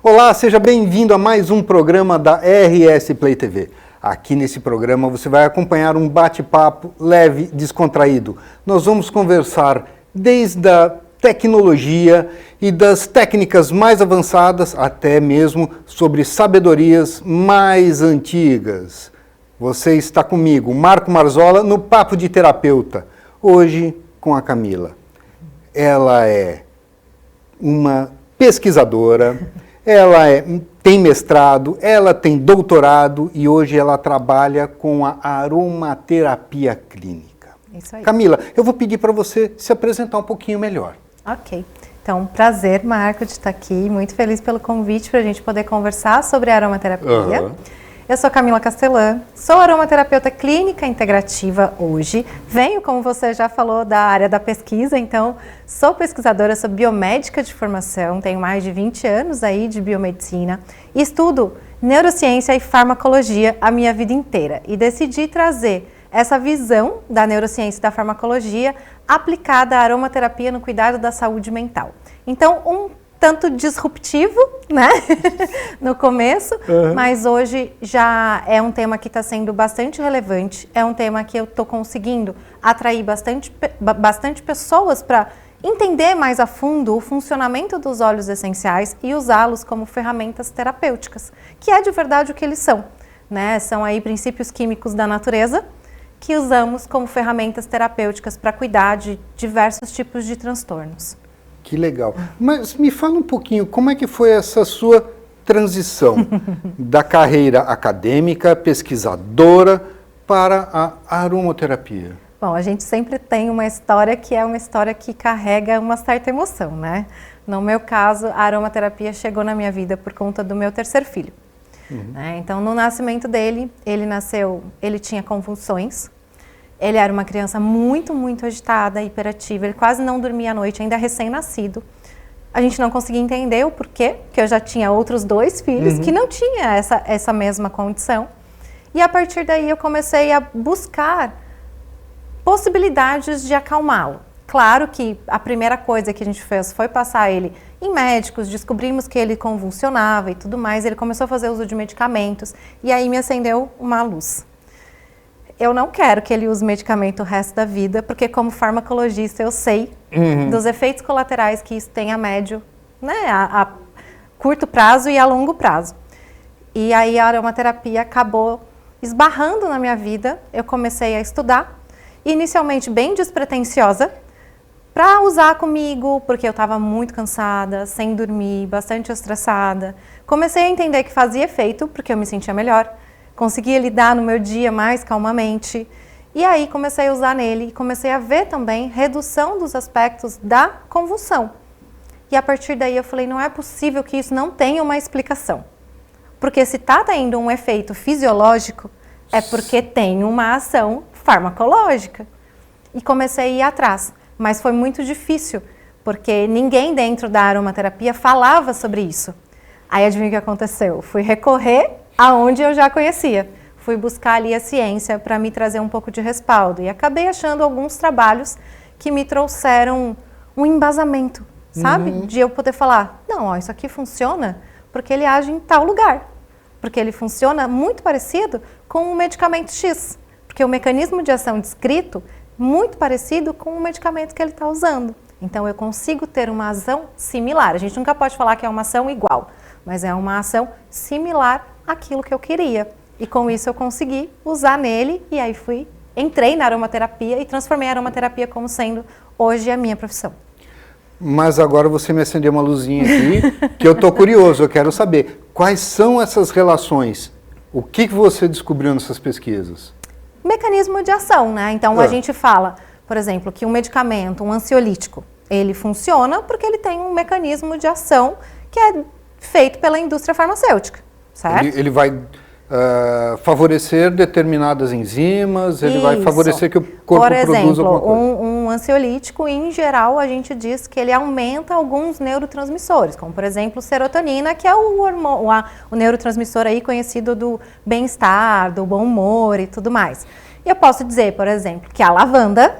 Olá, seja bem-vindo a mais um programa da RS Play TV. Aqui nesse programa você vai acompanhar um bate-papo leve, descontraído. Nós vamos conversar desde a tecnologia e das técnicas mais avançadas até mesmo sobre sabedorias mais antigas. Você está comigo, Marco Marzola, no Papo de Terapeuta, hoje com a Camila. Ela é uma pesquisadora, ela tem mestrado, ela tem doutorado e hoje ela trabalha com a aromaterapia clínica. Isso aí. Camila, eu vou pedir para você se apresentar um pouquinho melhor. Ok. Então, prazer, Marco, de estar aqui. Muito feliz pelo convite para a gente poder conversar sobre a aromaterapia. Eu sou Camila Castelã, sou aromaterapeuta clínica integrativa hoje. Venho, como você já falou, da área da pesquisa, então sou pesquisadora, sou biomédica de formação, tenho mais de 20 anos aí de biomedicina e estudo neurociência e farmacologia a minha vida inteira. E decidi trazer essa visão da neurociência e da farmacologia aplicada à aromaterapia no cuidado da saúde mental. Então, tanto disruptivo, né, no começo, mas hoje já é um tema que está sendo bastante relevante, é um tema que eu estou conseguindo atrair bastante pessoas para entender mais a fundo o funcionamento dos óleos essenciais e usá-los como ferramentas terapêuticas, que é de verdade o que eles são, né, são aí princípios químicos da natureza que usamos como ferramentas terapêuticas para cuidar de diversos tipos de transtornos. Que legal. Mas me fala um pouquinho, como é que foi essa sua transição da carreira acadêmica, pesquisadora, para a aromaterapia? Bom, a gente sempre tem uma história que é uma história que carrega uma certa emoção, né? No meu caso, a aromaterapia chegou na minha vida por conta do meu terceiro filho. Então, no nascimento dele, ele tinha convulsões. Ele era uma criança muito, muito agitada, hiperativa, ele quase não dormia à noite, ainda recém-nascido. A gente não conseguia entender o porquê, porque eu já tinha outros 2 filhos que não tinham essa mesma condição. E a partir daí eu comecei a buscar possibilidades de acalmá-lo. Claro que a primeira coisa que a gente fez foi passar ele em médicos, descobrimos que ele convulsionava e tudo mais, ele começou a fazer uso de medicamentos e aí me acendeu uma luz. Eu não quero que ele use medicamento o resto da vida, porque como farmacologista eu sei dos efeitos colaterais que isso tem a médio, né, a curto prazo e a longo prazo. E aí a aromaterapia acabou esbarrando na minha vida, eu comecei a estudar, inicialmente bem despretensiosa, para usar comigo, porque eu estava muito cansada, sem dormir, bastante estressada. Comecei a entender que fazia efeito, porque eu me sentia melhor. Conseguia lidar no meu dia mais calmamente. E aí comecei a usar nele e comecei a ver também redução dos aspectos da convulsão. E a partir daí eu falei, não é possível que isso não tenha uma explicação. Porque se está tendo um efeito fisiológico, é porque tem uma ação farmacológica. E comecei a ir atrás. Mas foi muito difícil, porque ninguém dentro da aromaterapia falava sobre isso. Aí adivinha o que aconteceu? Fui recorrer aonde eu já conhecia. Fui buscar ali a ciência para me trazer um pouco de respaldo e acabei achando alguns trabalhos que me trouxeram um embasamento, sabe? De eu poder falar, não, ó, isso aqui funciona porque ele age em tal lugar, porque ele funciona muito parecido com o medicamento X, porque o mecanismo de ação descrito muito parecido com o medicamento que ele está usando. Então eu consigo ter uma ação similar. A gente nunca pode falar que é uma ação igual, mas é uma ação similar àquilo que eu queria. E com isso eu consegui usar nele e aí entrei na aromaterapia e transformei a aromaterapia como sendo hoje a minha profissão. Mas agora você me acendeu uma luzinha aqui, que eu estou curioso, eu quero saber quais são essas relações, o que você descobriu nessas pesquisas? Mecanismo de ação, né? Então a gente fala, por exemplo, que um medicamento, um ansiolítico, ele funciona porque ele tem um mecanismo de ação que é feito pela indústria farmacêutica, certo? Ele vai favorecer determinadas enzimas, ele vai favorecer que o corpo produza alguma coisa. Por exemplo, um ansiolítico, em geral, a gente diz que ele aumenta alguns neurotransmissores, como, por exemplo, serotonina, que é o neurotransmissor aí conhecido do bem-estar, do bom humor e tudo mais. E eu posso dizer, por exemplo, que a lavanda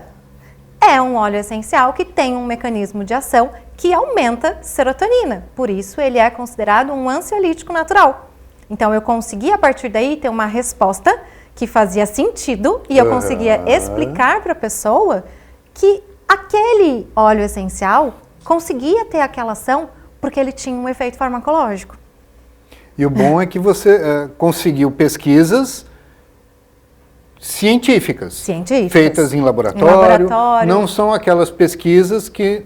é um óleo essencial que tem um mecanismo de ação que aumenta serotonina. Por isso, ele é considerado um ansiolítico natural. Então, eu consegui, a partir daí, ter uma resposta que fazia sentido e eu conseguia explicar para a pessoa que aquele óleo essencial conseguia ter aquela ação porque ele tinha um efeito farmacológico. E o bom é que você conseguiu pesquisas científicas, feitas em laboratório. Não são aquelas pesquisas que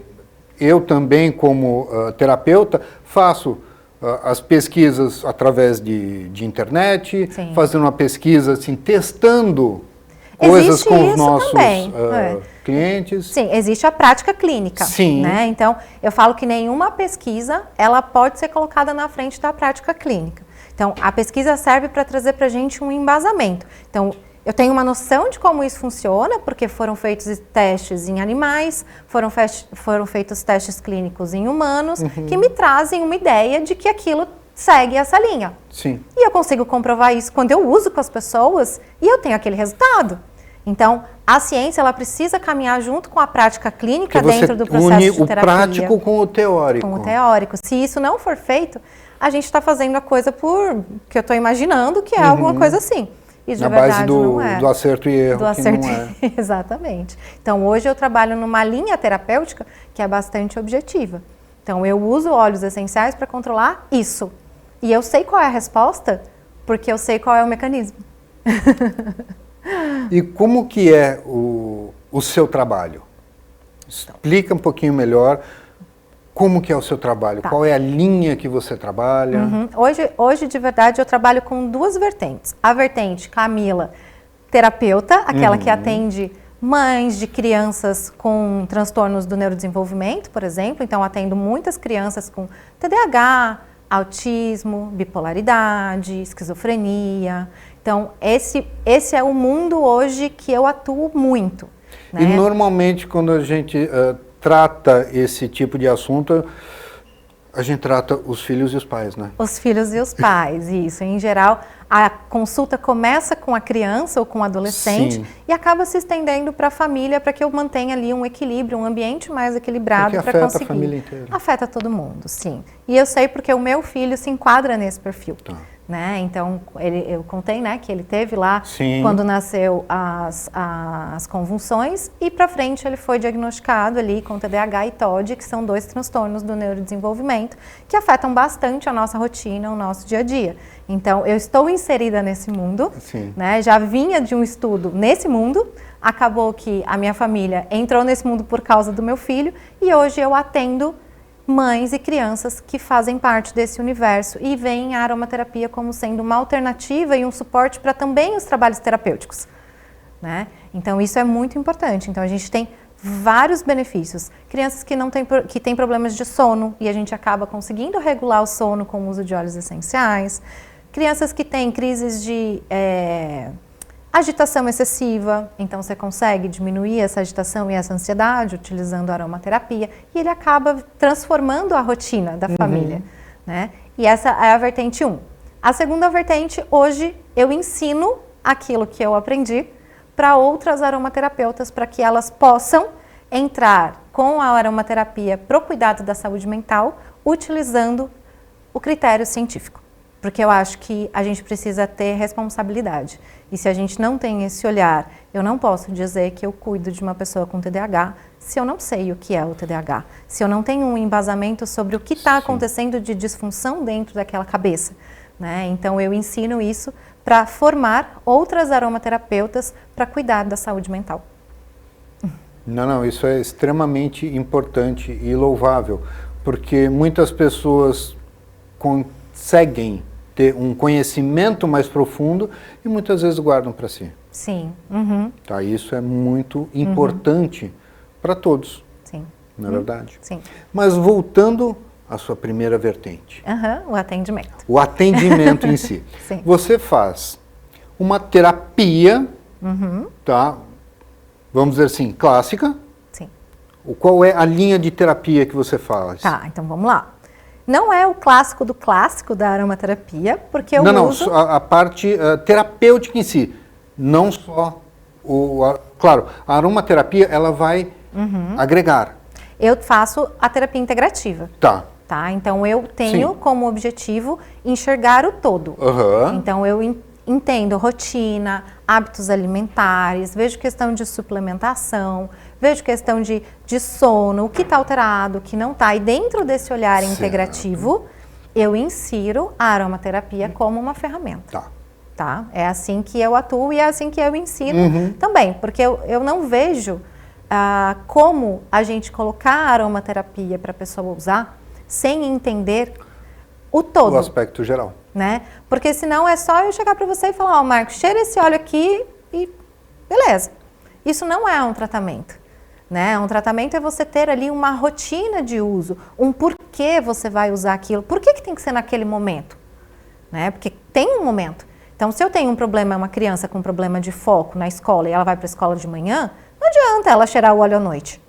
eu também, como terapeuta, faço as pesquisas através de internet, fazendo uma pesquisa, assim, testando coisas com os nossos clientes. Sim, existe a prática clínica. Sim. Né? Então, eu falo que nenhuma pesquisa, ela pode ser colocada na frente da prática clínica. Então, a pesquisa serve para trazer para a gente um embasamento. Então, eu tenho uma noção de como isso funciona, porque foram feitos testes em animais, foram feitos testes clínicos em humanos, que me trazem uma ideia de que aquilo segue essa linha. Sim. E eu consigo comprovar isso quando eu uso com as pessoas e eu tenho aquele resultado. Então, a ciência, ela precisa caminhar junto com a prática clínica dentro do processo de terapia. Une o prático com o teórico. Com o teórico. Se isso não for feito, a gente está fazendo a coisa por que eu estou imaginando que é alguma coisa assim. E de verdade não é. Do acerto e erro. Do acerto e erro. Exatamente. Então, hoje eu trabalho numa linha terapêutica que é bastante objetiva. Então, eu uso óleos essenciais para controlar isso. E eu sei qual é a resposta, porque eu sei qual é o mecanismo. E como que é o seu trabalho? Explica um pouquinho melhor como que é o seu trabalho, qual é a linha que você trabalha. Hoje, de verdade, eu trabalho com duas vertentes. A vertente Camila, terapeuta, aquela que atende mães de crianças com transtornos do neurodesenvolvimento, por exemplo. Então, atendo muitas crianças com TDAH, autismo, bipolaridade, esquizofrenia. Então, esse é o mundo hoje que eu atuo muito. Né? E normalmente, quando a gente trata esse tipo de assunto, a gente trata os filhos e os pais, né? Os filhos e os pais, isso. Em geral, a consulta começa com a criança ou com o adolescente e acaba se estendendo para a família, para que eu mantenha ali um equilíbrio, um ambiente mais equilibrado para conseguir. Afeta a família inteira. Afeta todo mundo, sim. E eu sei porque o meu filho se enquadra nesse perfil. Tá. Né? Então, eu contei, né, que ele teve lá, quando nasceu as convulsões, e para frente ele foi diagnosticado ali com TDAH e TOD, que são dois transtornos do neurodesenvolvimento, que afetam bastante a nossa rotina, o nosso dia a dia. Então, eu estou inserida nesse mundo, né? Já vinha de um estudo nesse mundo, acabou que a minha família entrou nesse mundo por causa do meu filho, e hoje eu atendo mães e crianças que fazem parte desse universo e veem a aromaterapia como sendo uma alternativa e um suporte para também os trabalhos terapêuticos, né? Então, isso é muito importante. Então, a gente tem vários benefícios. Crianças que têm problemas de sono e a gente acaba conseguindo regular o sono com o uso de óleos essenciais. Crianças que têm crises de agitação excessiva, então você consegue diminuir essa agitação e essa ansiedade utilizando a aromaterapia e ele acaba transformando a rotina da família, né? E essa é a vertente 1. A segunda vertente, hoje eu ensino aquilo que eu aprendi para outras aromaterapeutas para que elas possam entrar com a aromaterapia para o cuidado da saúde mental utilizando o critério científico. Porque eu acho que a gente precisa ter responsabilidade. E se a gente não tem esse olhar, eu não posso dizer que eu cuido de uma pessoa com TDAH se eu não sei o que é o TDAH. Se eu não tenho um embasamento sobre o que está acontecendo de disfunção dentro daquela cabeça. Né? Então, eu ensino isso para formar outras aromaterapeutas para cuidar da saúde mental. Não, isso é extremamente importante e louvável. Porque muitas pessoas conseguem ter um conhecimento mais profundo e muitas vezes guardam para si. Sim. Tá, isso é muito importante para todos. Sim. Não é verdade? Sim. Mas voltando à sua primeira vertente. O atendimento. O atendimento em si. Sim. Você faz uma terapia, tá? Vamos dizer assim, clássica. Sim. Qual é a linha de terapia que você faz? Tá, então vamos lá. Não é o clássico do clássico da aromaterapia, porque eu uso... Não, a parte terapêutica em si, não só Claro, a aromaterapia, ela vai agregar. Eu faço a terapia integrativa. Tá. Tá? Então, eu tenho Sim. como objetivo enxergar o todo. Aham. Então, eu entendo rotina, hábitos alimentares, vejo questão de suplementação, vejo questão de sono, o que está alterado, o que não está. E dentro desse olhar Certo. integrativo, eu insiro a aromaterapia como uma ferramenta. Tá. Tá? É assim que eu atuo e é assim que eu ensino também, porque eu não vejo como a gente colocar a aromaterapia para a pessoa usar sem entender o todo. O aspecto geral. Né? Porque senão é só eu chegar para você e falar, ó, Marcos, cheira esse óleo aqui e beleza. Isso não é um tratamento. Né? Um tratamento é você ter ali uma rotina de uso, um porquê você vai usar aquilo. Por que tem que ser naquele momento? Né? Porque tem um momento. Então, se eu tenho um problema, uma criança com um problema de foco na escola e ela vai para a escola de manhã, não adianta ela cheirar o óleo à noite.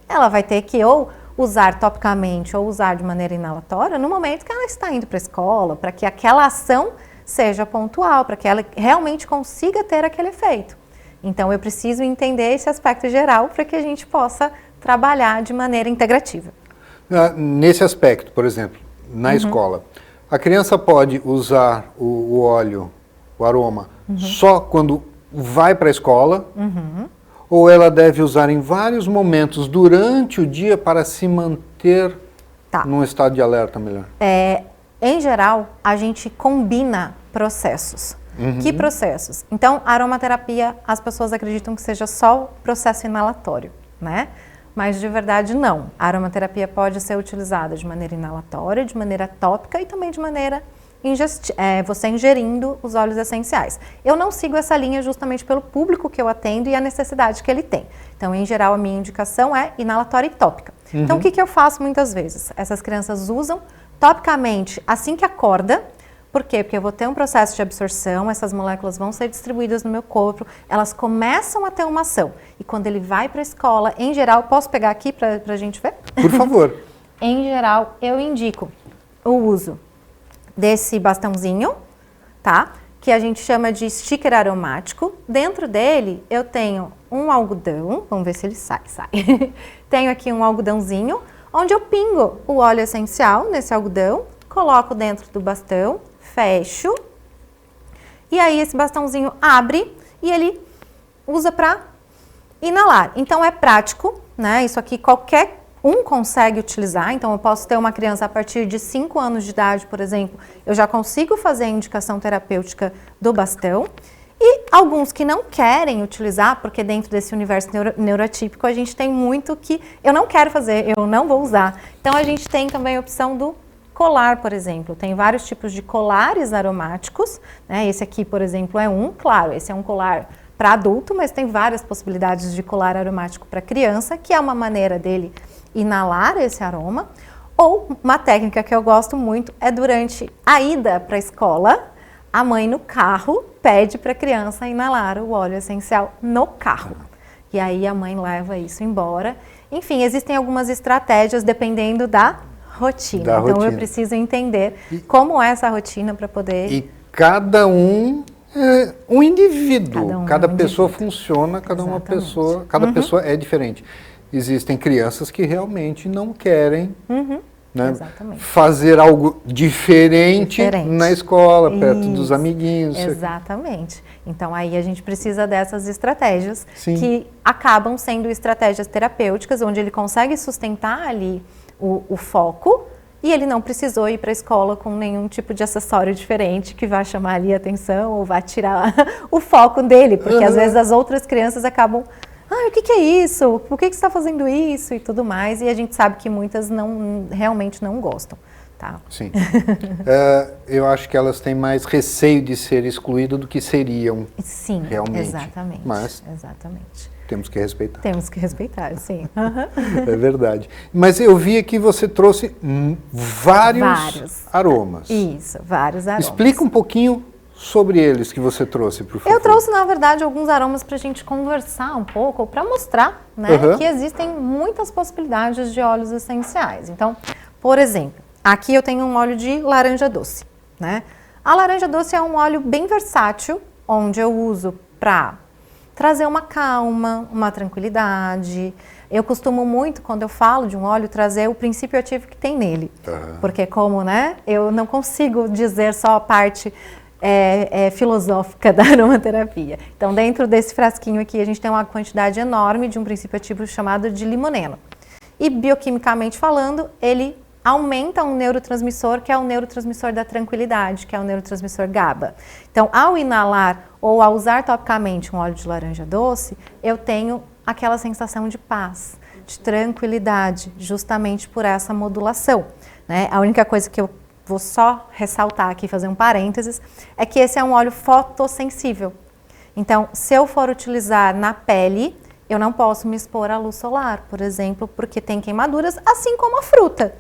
Ela vai ter que ou usar topicamente ou usar de maneira inalatória no momento que ela está indo para a escola, para que aquela ação seja pontual, para que ela realmente consiga ter aquele efeito. Então, eu preciso entender esse aspecto geral para que a gente possa trabalhar de maneira integrativa. Nesse aspecto, por exemplo, na escola, a criança pode usar o óleo, o aroma, só quando vai para a escola? Ou ela deve usar em vários momentos durante o dia para se manter num estado de alerta melhor? Em geral, a gente combina processos. Que processos? Então, a aromaterapia, as pessoas acreditam que seja só o processo inalatório, né? Mas de verdade não. A aromaterapia pode ser utilizada de maneira inalatória, de maneira tópica e também de maneira você ingerindo os óleos essenciais. Eu não sigo essa linha justamente pelo público que eu atendo e a necessidade que ele tem. Então, em geral, a minha indicação é inalatória e tópica. Então, o que eu faço muitas vezes? Essas crianças usam topicamente assim que acorda. Por quê? Porque eu vou ter um processo de absorção, essas moléculas vão ser distribuídas no meu corpo, elas começam a ter uma ação. E quando ele vai para a escola, em geral, posso pegar aqui para a gente ver? Por favor. Em geral, eu indico o uso desse bastãozinho, tá? Que a gente chama de sticker aromático. Dentro dele, eu tenho um algodão, vamos ver se ele sai. Tenho aqui um algodãozinho, onde eu pingo o óleo essencial nesse algodão, coloco dentro do bastão, fecho, e aí esse bastãozinho abre e ele usa para inalar. Então é prático, né? Isso aqui qualquer um consegue utilizar, então eu posso ter uma criança a partir de 5 anos de idade, por exemplo, eu já consigo fazer a indicação terapêutica do bastão. E alguns que não querem utilizar, porque dentro desse universo neurotípico a gente tem muito que eu não quero fazer, eu não vou usar. Então a gente tem também a opção do colar, por exemplo. Tem vários tipos de colares aromáticos, né? Esse aqui, por exemplo, é claro, esse é um colar para adulto, mas tem várias possibilidades de colar aromático para criança, que é uma maneira dele inalar esse aroma. Ou uma técnica que eu gosto muito é durante a ida para a escola, a mãe no carro pede para a criança inalar o óleo essencial no carro. E aí a mãe leva isso embora. Enfim, existem algumas estratégias dependendo da rotina. Então eu preciso entender como é essa rotina para poder... E cada um é um indivíduo. Cada pessoa funciona, cada pessoa é diferente. Existem crianças que realmente não querem né, fazer algo diferente na escola, perto dos amiguinhos. Exatamente. Então aí a gente precisa dessas estratégias que acabam sendo estratégias terapêuticas, onde ele consegue sustentar ali o foco e ele não precisou ir para a escola com nenhum tipo de acessório diferente que vai chamar ali a atenção ou vai tirar o foco dele, porque às vezes as outras crianças acabam... o que é isso? Por que você está fazendo isso? E tudo mais. E a gente sabe que muitas realmente não gostam. Tá? Sim. Eu acho que elas têm mais receio de ser excluídas do que seriam. Sim, realmente. Exatamente. Mas temos que respeitar. Temos que respeitar, sim. É verdade. Mas eu vi que você trouxe vários aromas. Isso, vários aromas. Explica um pouquinho sobre eles que você trouxe, por favor. Eu trouxe, na verdade, alguns aromas para a gente conversar um pouco, para mostrar que existem muitas possibilidades de óleos essenciais. Então, por exemplo, aqui eu tenho um óleo de laranja doce, né? A laranja doce é um óleo bem versátil, onde eu uso para trazer uma calma, uma tranquilidade. Eu costumo muito, quando eu falo de um óleo, trazer o princípio ativo que tem nele. Porque como, né, eu não consigo dizer só a parte filosófica da aromaterapia. Então, dentro desse frasquinho aqui, a gente tem uma quantidade enorme de um princípio ativo chamado de limoneno. E, bioquimicamente falando, ele aumenta um neurotransmissor, que é o neurotransmissor da tranquilidade, que é o neurotransmissor GABA. Então, ao inalar ou ao usar topicamente um óleo de laranja doce, eu tenho aquela sensação de paz, de tranquilidade, justamente por essa modulação, né? A única coisa que eu vou só ressaltar aqui, fazer um parênteses, é que esse é um óleo fotossensível. Então, se eu for utilizar na pele, eu não posso me expor à luz solar, por exemplo, porque tem queimaduras, assim como a fruta,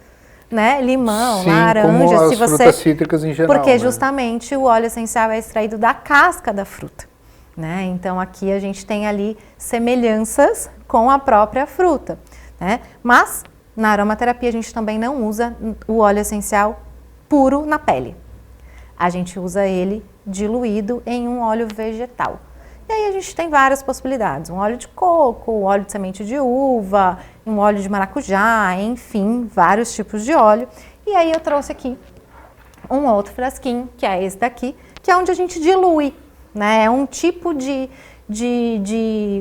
né? Limão, sim, laranja, como as se você... frutas cítricas em geral. Porque né? justamente o óleo essencial é extraído da casca da fruta, né? Então, aqui a gente tem ali semelhanças com a própria fruta, né? Mas, na aromaterapia, a gente também não usa o óleo essencial puro na pele. A gente usa ele diluído em um óleo vegetal. E aí a gente tem várias possibilidades, um óleo de coco, um óleo de semente de uva, um óleo de maracujá, enfim, vários tipos de óleo. E aí eu trouxe aqui um outro frasquinho, que é esse daqui, que é onde a gente dilui, né? É um tipo de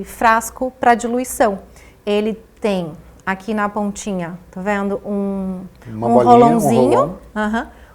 frasco para diluição. Ele tem aqui na pontinha, tá vendo? Um rolãozinho.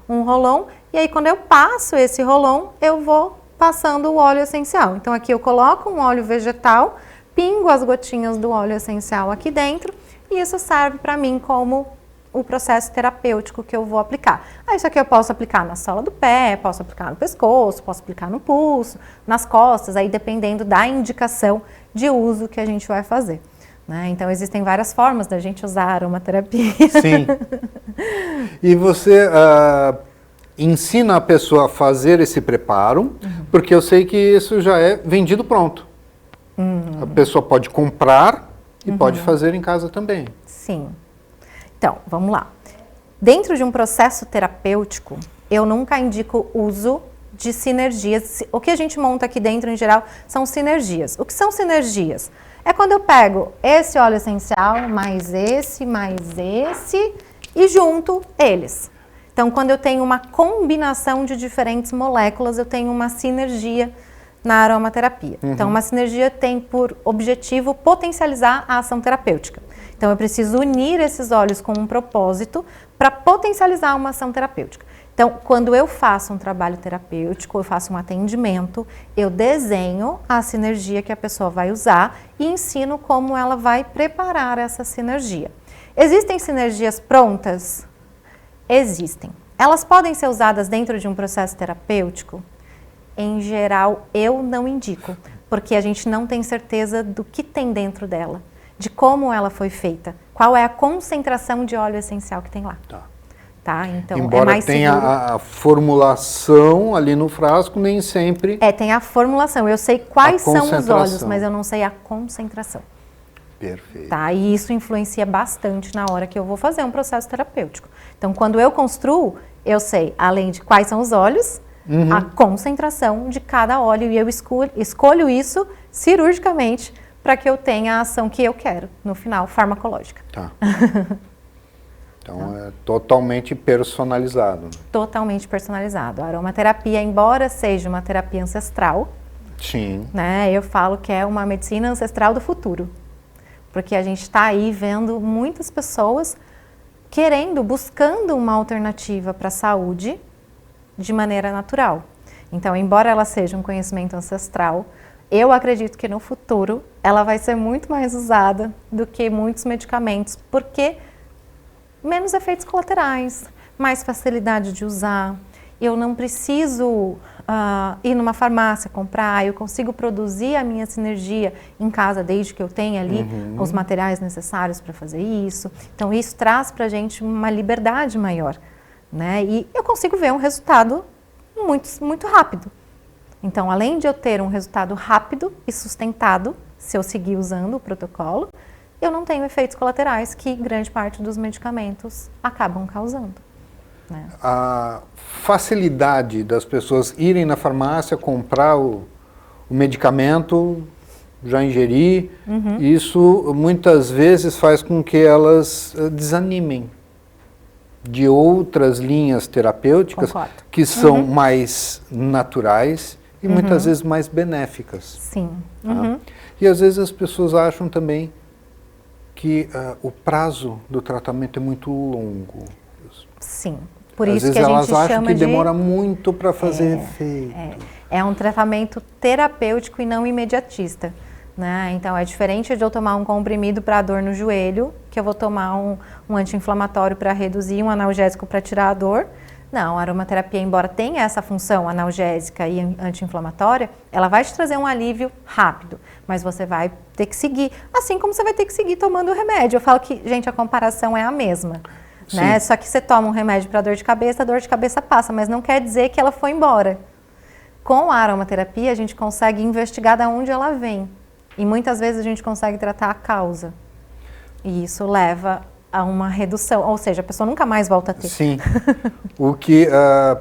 Um rolão, e aí quando eu passo esse rolão, eu vou passando o óleo essencial. Então aqui eu coloco um óleo vegetal, pingo as gotinhas do óleo essencial aqui dentro, e isso serve para mim como o processo terapêutico que eu vou aplicar. Aí isso aqui eu posso aplicar na sola do pé, posso aplicar no pescoço, posso aplicar no pulso, nas costas, aí dependendo da indicação de uso que a gente vai fazer. Né? Então, existem várias formas da gente usar a aromaterapia. Sim. E você ensina a pessoa a fazer esse preparo, porque eu sei que isso já é vendido pronto. A pessoa pode comprar e pode fazer em casa também. Sim. Então, vamos lá. Dentro de um processo terapêutico, eu nunca indico uso de sinergias. O que a gente monta aqui dentro, em geral, são sinergias. O que são sinergias? É quando eu pego esse óleo essencial, mais esse e junto eles. Então, quando eu tenho uma combinação de diferentes moléculas, eu tenho uma sinergia na aromaterapia. Então, uma sinergia tem por objetivo potencializar a ação terapêutica. Então, eu preciso unir esses óleos com um propósito para potencializar uma ação terapêutica. Então, quando eu faço um trabalho terapêutico, eu faço um atendimento, eu desenho a sinergia que a pessoa vai usar e ensino como ela vai preparar essa sinergia. Existem sinergias prontas? Existem. Elas podem ser usadas dentro de um processo terapêutico? Em geral, eu não indico, porque a gente não tem certeza do que tem dentro dela, de como ela foi feita, qual é a concentração de óleo essencial que tem lá. Tá, então embora é mais tenha seguro. a formulação ali no frasco, nem sempre... tem a formulação. Eu sei quais são os óleos, mas eu não sei a concentração. Perfeito. Tá? E isso influencia bastante na hora que eu vou fazer um processo terapêutico. Então, quando eu construo, eu sei, além de quais são os óleos, a concentração de cada óleo. E eu escolho isso cirurgicamente para que eu tenha a ação que eu quero, no final, farmacológica. Tá. Então, é totalmente personalizado. Totalmente personalizado. A aromaterapia, embora seja uma terapia ancestral, sim, né, eu falo que é uma medicina ancestral do futuro. Porque a gente está aí vendo muitas pessoas buscando uma alternativa para a saúde de maneira natural. Então, embora ela seja um conhecimento ancestral, eu acredito que no futuro ela vai ser muito mais usada do que muitos medicamentos, porque menos efeitos colaterais, mais facilidade de usar. Eu não preciso ir numa farmácia comprar, eu consigo produzir a minha sinergia em casa, desde que eu tenha ali os materiais necessários para fazer isso. Então, isso traz para a gente uma liberdade maior, né? E eu consigo ver um resultado muito rápido. Então, além de eu ter um resultado rápido e sustentado, se eu seguir usando o protocolo, eu não tenho efeitos colaterais que grande parte dos medicamentos acabam causando. Né? A facilidade das pessoas irem na farmácia comprar o medicamento já ingeri. Isso muitas vezes faz com que elas desanimem de outras linhas terapêuticas. Concordo. Que são mais naturais e muitas vezes mais benéficas. Sim. Tá? E às vezes as pessoas acham também que o prazo do tratamento é muito longo. Sim. Por Às isso vezes que a elas gente acham chama que de... demora muito para fazer efeito. É um tratamento terapêutico e não imediatista, né? Então é diferente de eu tomar um comprimido para dor no joelho, que eu vou tomar um anti-inflamatório para reduzir, um analgésico para tirar a dor. Não, a aromaterapia, embora tenha essa função analgésica e anti-inflamatória, ela vai te trazer um alívio rápido, mas você vai ter que seguir, assim como você vai ter que seguir tomando o remédio. Eu falo que, gente, a comparação é a mesma. Né? Só que você toma um remédio para dor de cabeça, a dor de cabeça passa, mas não quer dizer que ela foi embora. Com a aromaterapia, a gente consegue investigar de onde ela vem. E muitas vezes a gente consegue tratar a causa. E isso leva a uma redução, ou seja, a pessoa nunca mais volta a ter. Sim. O que,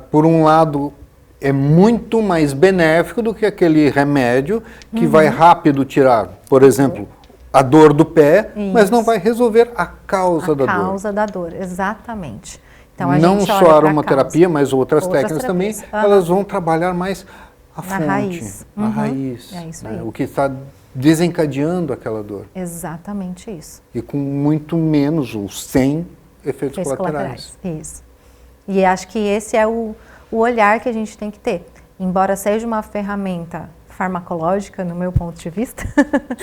por um lado, é muito mais benéfico do que aquele remédio que vai rápido tirar, por exemplo, a dor do pé, mas não vai resolver a causa da dor. A causa da dor, exatamente. Então, a não gente só olha a aromaterapia, mas outras técnicas terapias. também, elas vão trabalhar mais a Na fonte, raiz. a raiz, É isso né? aí. O que está desencadeando aquela dor. Exatamente isso. E com muito menos ou sem efeitos colaterais. Isso. E acho que esse é o olhar que a gente tem que ter. Embora seja uma ferramenta farmacológica, no meu ponto de vista,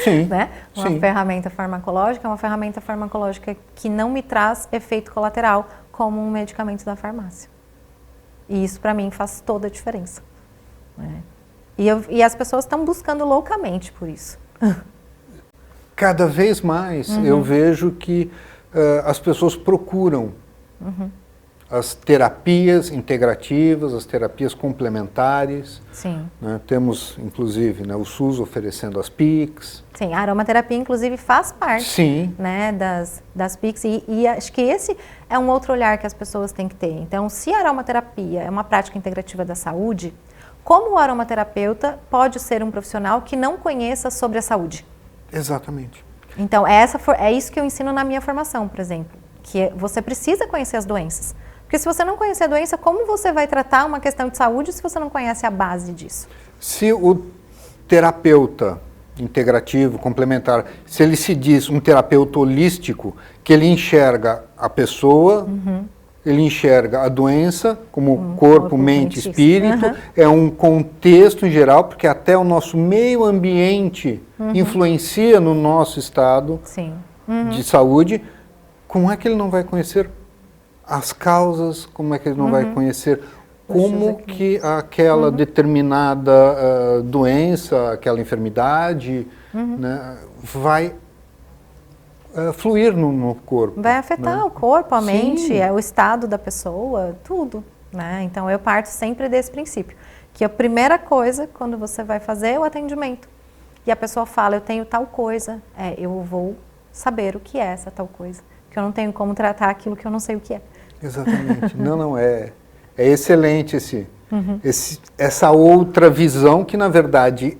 Sim, né? Uma sim. ferramenta farmacológica é uma ferramenta farmacológica que não me traz efeito colateral como um medicamento da farmácia. E isso, para mim, faz toda a diferença. Né? E as pessoas estão buscando loucamente por isso. Cada vez mais eu vejo que as pessoas procuram as terapias integrativas, as terapias complementares. Sim. Né? Temos, inclusive, né, o SUS oferecendo as PICs. Sim, a aromaterapia, inclusive, faz parte. Sim. Né, das PICs. E acho que esse é um outro olhar que as pessoas têm que ter. Então, se a aromaterapia é uma prática integrativa da saúde, como o aromaterapeuta pode ser um profissional que não conheça sobre a saúde? Exatamente. Então, é isso que eu ensino na minha formação, por exemplo. Que você precisa conhecer as doenças. Porque se você não conhecer a doença, como você vai tratar uma questão de saúde se você não conhece a base disso? Se o terapeuta integrativo, complementar, se ele se diz um terapeuta holístico, que ele enxerga a pessoa, ele enxerga a doença como corpo, mente, espírito, é um contexto em geral, porque até o nosso meio ambiente influencia no nosso estado de saúde. Como é que ele não vai conhecer as causas? Como é que ele não vai conhecer como que aquela determinada doença, aquela enfermidade, né, vai fluir no corpo? Vai afetar, né, o corpo, a mente, Sim. o estado da pessoa, tudo. Né? Então, eu parto sempre desse princípio. Que a primeira coisa, quando você vai fazer, é o atendimento. E a pessoa fala, eu tenho tal coisa, eu vou saber o que é essa tal coisa. Porque eu não tenho como tratar aquilo que eu não sei o que é. Exatamente. É excelente essa outra visão que, na verdade,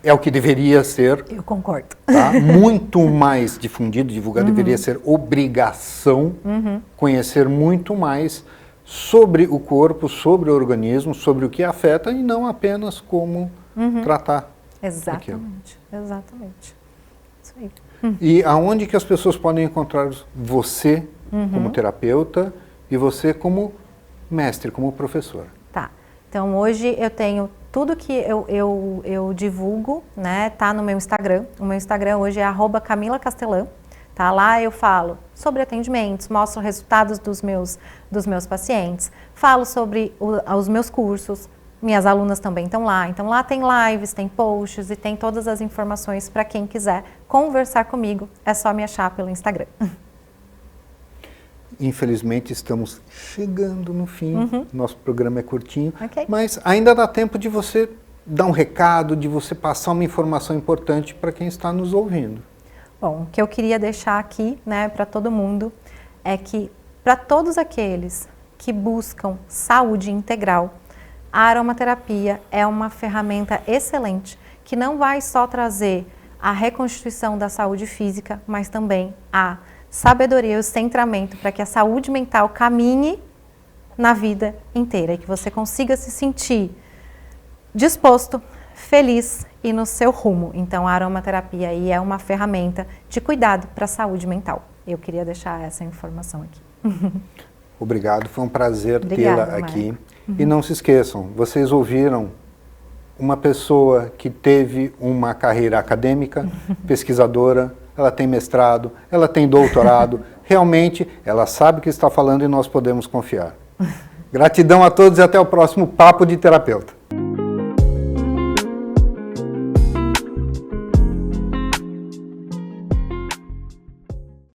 é o que deveria ser. Eu concordo. Tá? Muito mais difundido, divulgado, deveria ser obrigação conhecer muito mais sobre o corpo, sobre o organismo, sobre o que afeta e não apenas como tratar. Exatamente, exatamente. Isso aí. E aonde que as pessoas podem encontrar você como terapeuta e você como mestre, como professor? Tá. Então, hoje eu tenho tudo que eu divulgo, né, tá no meu Instagram. O meu Instagram hoje é @CamilaCastelã. Tá? Lá eu falo sobre atendimentos, mostro resultados dos meus pacientes, falo sobre os meus cursos. Minhas alunas também estão lá. Então, lá tem lives, tem posts e tem todas as informações para quem quiser conversar comigo. É só me achar pelo Instagram. Infelizmente, estamos chegando no fim. Nosso programa é curtinho. Okay. Mas ainda dá tempo de você dar um recado, de você passar uma informação importante para quem está nos ouvindo. Bom, o que eu queria deixar aqui, né, para todo mundo é que, para todos aqueles que buscam saúde integral, a aromaterapia é uma ferramenta excelente que não vai só trazer a reconstituição da saúde física, mas também a sabedoria e o centramento para que a saúde mental caminhe na vida inteira e que você consiga se sentir disposto, feliz e no seu rumo. Então, a aromaterapia aí é uma ferramenta de cuidado para a saúde mental. Eu queria deixar essa informação aqui. Obrigado, foi um prazer tê-la aqui. E não se esqueçam, vocês ouviram uma pessoa que teve uma carreira acadêmica, pesquisadora, ela tem mestrado, ela tem doutorado, realmente ela sabe o que está falando e nós podemos confiar. Gratidão a todos e até o próximo Papo de Terapeuta.